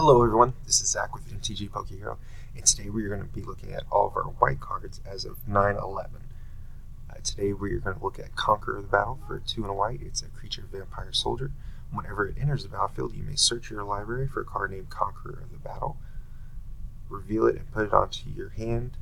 Hello everyone, this is Zach with MTG Poke Hero, and today we are going to be looking at all of our white cards as of 9/11. Today we are going to look at Conqueror of the Battle for 2 and a white. It's a creature vampire soldier. Whenever it enters the battlefield, you may search your library for a card named Conqueror of the Battle, reveal it and put it onto your hand,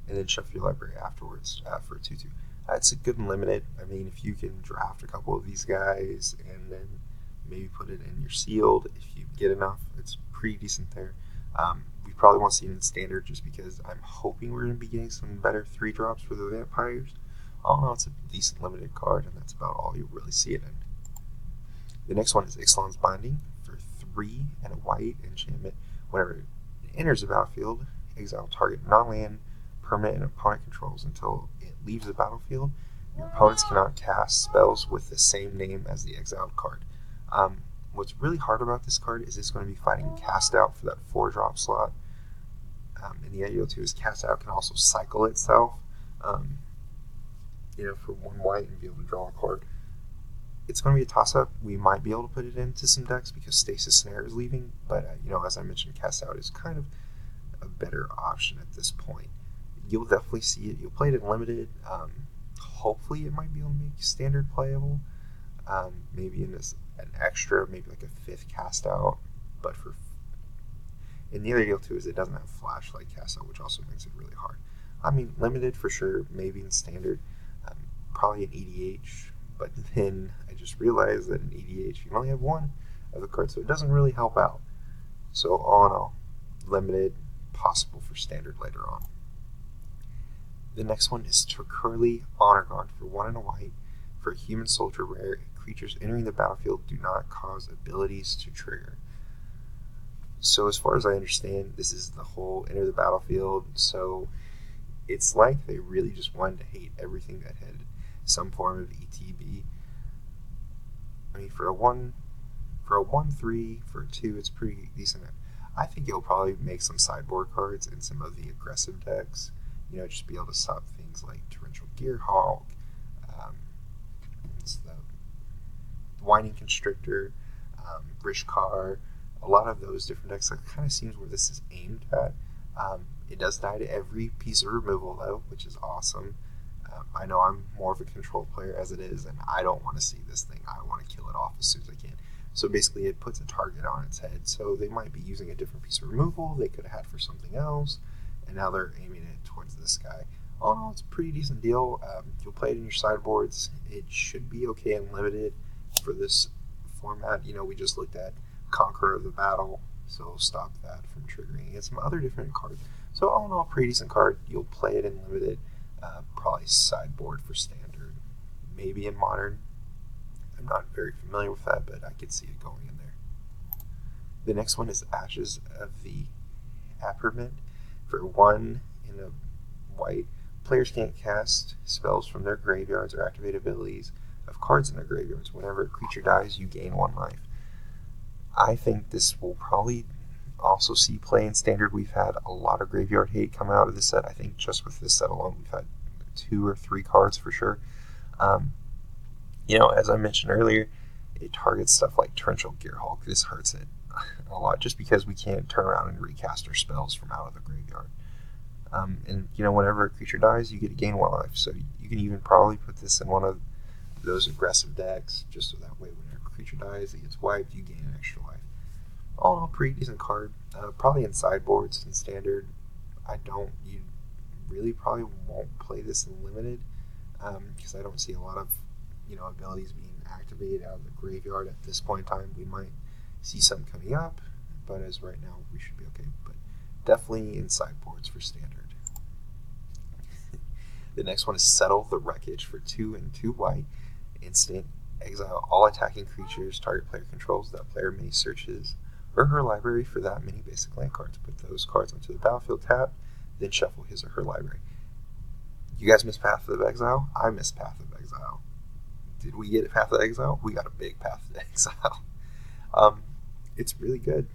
and then shuffle your library afterwards for a 2/2. It's a good and limited. I mean, if you can draft a couple of these guys and then maybe put it in your sealed, if you get enough, it's pretty decent there. We probably won't see it in standard just because I'm hoping we're going to be getting some better 3-drops for the vampires. All in all, it's a decent limited card, and that's about all you'll really see it in. The next one is Ixalan's Binding for 3 and a white enchantment. Whenever it enters the battlefield, exile target non-land, permanent, and opponent controls until it leaves the battlefield. Your opponents cannot cast spells with the same name as the exiled card. What's really hard about this card is it's going to be fighting Cast Out for that 4-drop slot. And the idea too is Cast Out can also cycle itself, for 1 white and be able to draw a card. It's going to be a toss-up. We might be able to put it into some decks because Stasis Snare is leaving, but as I mentioned, Cast Out is kind of a better option at this point. You'll definitely see it. You'll play it in limited. Hopefully, it might be able to make standard playable. Maybe in an extra, maybe like a 5th Cast Out, and the other deal too is it doesn't have flashlight Cast Out, which also makes it really hard. I mean, limited for sure, maybe in standard, probably an EDH, but then I just realized that in EDH you only have 1 of the cards, so it doesn't really help out. So all in all, limited, possible for standard later on. The next one is Turkurli Honor Guard for 1 and a white. For a human soldier rare, creatures entering the battlefield do not cause abilities to trigger. So as far as I understand, this is the whole enter the battlefield, so it's like they really just wanted to hate everything that had some form of ETB. I mean, for a 1/3, for a 2, it's pretty decent. I think it'll probably make some sideboard cards in some of the aggressive decks. Just be able to stop things like Torrential Gearhulk, the Whining Constrictor, Rishkar, a lot of those different decks. That kind of seems where this is aimed at. It does die to every piece of removal, though, which is awesome. I know I'm more of a control player as it is, and I don't want to see this thing. I want to kill it off as soon as I can. So basically, it puts a target on its head. So they might be using a different piece of removal they could have had for something else, and now they're aiming it towards this guy. All in all, it's a pretty decent deal. You'll play it in your sideboards. It should be okay and limited for this format. We just looked at Conqueror of the Battle, so it'll stop that from triggering. And some other different cards. So all in all, pretty decent card. You'll play it in limited, probably sideboard for standard, maybe in modern. I'm not very familiar with that, but I could see it going in there. The next one is Ashes of the Apperment for 1 in a white. Players can't cast spells from their graveyards or activate abilities of cards in their graveyards. Whenever a creature dies, you gain 1 life. I think this will probably also see play in standard. We've had a lot of graveyard hate come out of this set. I think just with this set alone, we've had 2 or 3 cards for sure. As I mentioned earlier, it targets stuff like Torrential Gearhulk. This hurts it a lot just because we can't turn around and recast our spells from out of the graveyard. Whenever a creature dies, you get to gain 1 life. So you can even probably put this in one of those aggressive decks, just so that way when a creature dies, it gets wiped, you gain an extra life. All in all, pretty decent card. Probably in sideboards and standard. You really probably won't play this in limited, because I don't see a lot of, abilities being activated out of the graveyard at this point in time. We might see some coming up, but as right now, we should be okay. But definitely in sideboards for standard. The next one is Settle the Wreckage for 2 and 2 white. Instant, exile all attacking creatures target player controls. That player may search his or her library for that many basic land cards. Put those cards onto the battlefield tab, then shuffle his or her library. You guys missed Path of Exile? I missed Path of Exile. Did we get a Path of Exile? We got a big Path of Exile. It's really good.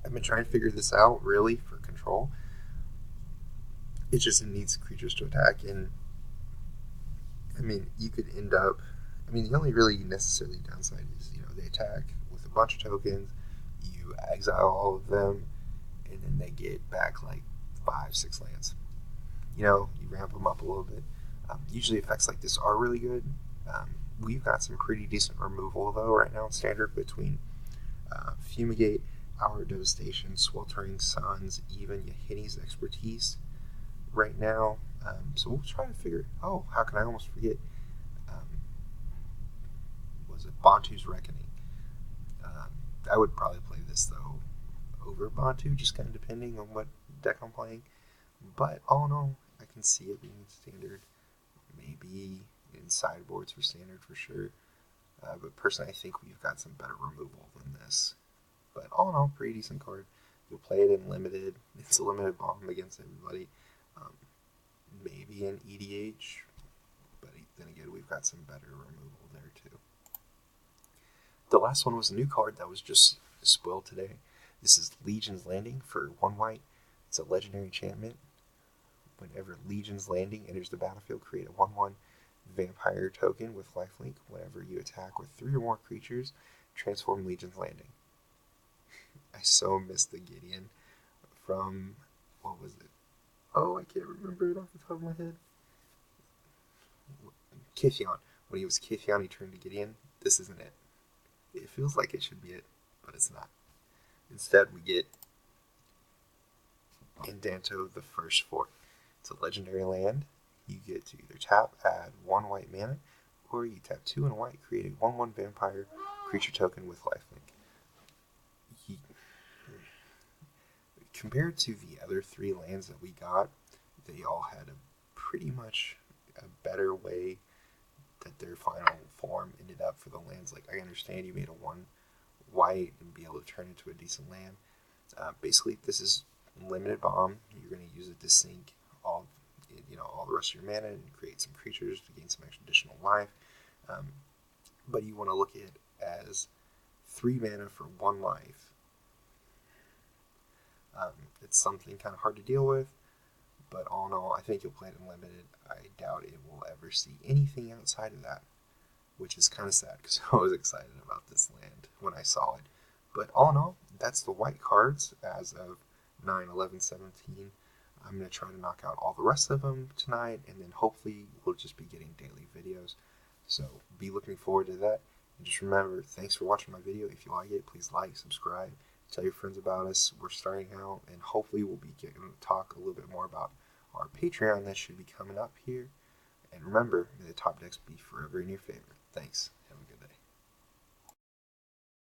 I've been trying to figure this out, really, for control. It just needs creatures to attack, and you could end up, the only really necessarily downside is, they attack with a bunch of tokens, you exile all of them, and then they get back like 5-6 lands. You ramp them up a little bit. Usually effects like this are really good. We've got some pretty decent removal though right now in standard between Fumigate, Hour of Devastation, Sweltering Suns, even Yahini's Expertise right now. So we'll try to figure. Oh, how can I almost forget? Was it Bantu's Reckoning? I would probably play this though over Bantu, just kind of depending on what deck I'm playing. But all in all, I can see it being standard. Maybe in sideboards for standard for sure. But personally, I think we've got some better removal than this. But all in all, pretty decent card. You'll play it in limited. It's a limited bomb against everybody. Maybe in EDH. But then again, we've got some better removal there too. The last one was a new card that was just spoiled today. This is Legion's Landing for 1 white. It's a legendary enchantment. Whenever Legion's Landing enters the battlefield, create a 1/1 vampire token with lifelink. Whenever you attack with 3 or more creatures, transform Legion's Landing. I so missed the Gideon from, what was it? Oh, I can't remember it off the top of my head. Kithion. When he was Kithion, he turned to Gideon. This isn't it. It feels like it should be it, but it's not. Instead, we get Indanto the First Fort. It's a legendary land. You get to either tap, add 1 white mana, or you tap 2 and white, create a 1/1 vampire creature token with lifelink. Compared to the other 3 lands that we got, they all had pretty much a better way that their final form ended up for the lands. Like, I understand you made a 1 white and be able to turn into a decent land. Basically, this is limited bomb. You're going to use it to sink all the rest of your mana and create some creatures to gain some extra additional life. But you want to look at it as 3 mana for 1 life. It's something kind of hard to deal with, but all in all, I think you'll play it in limited. I doubt it will ever see anything outside of that, which is kind of sad because I was excited about this land when I saw it. But all in all, that's the white cards as of 9/11/17. I'm going to try to knock out all the rest of them tonight, and then hopefully we'll just be getting daily videos. So be looking forward to that. And just remember, thanks for watching my video. If you like it, please like, subscribe, tell your friends about us. We're starting out, and hopefully we'll be getting to talk a little bit more about our Patreon that should be coming up here. And remember, may the top decks be forever in your favor. Thanks.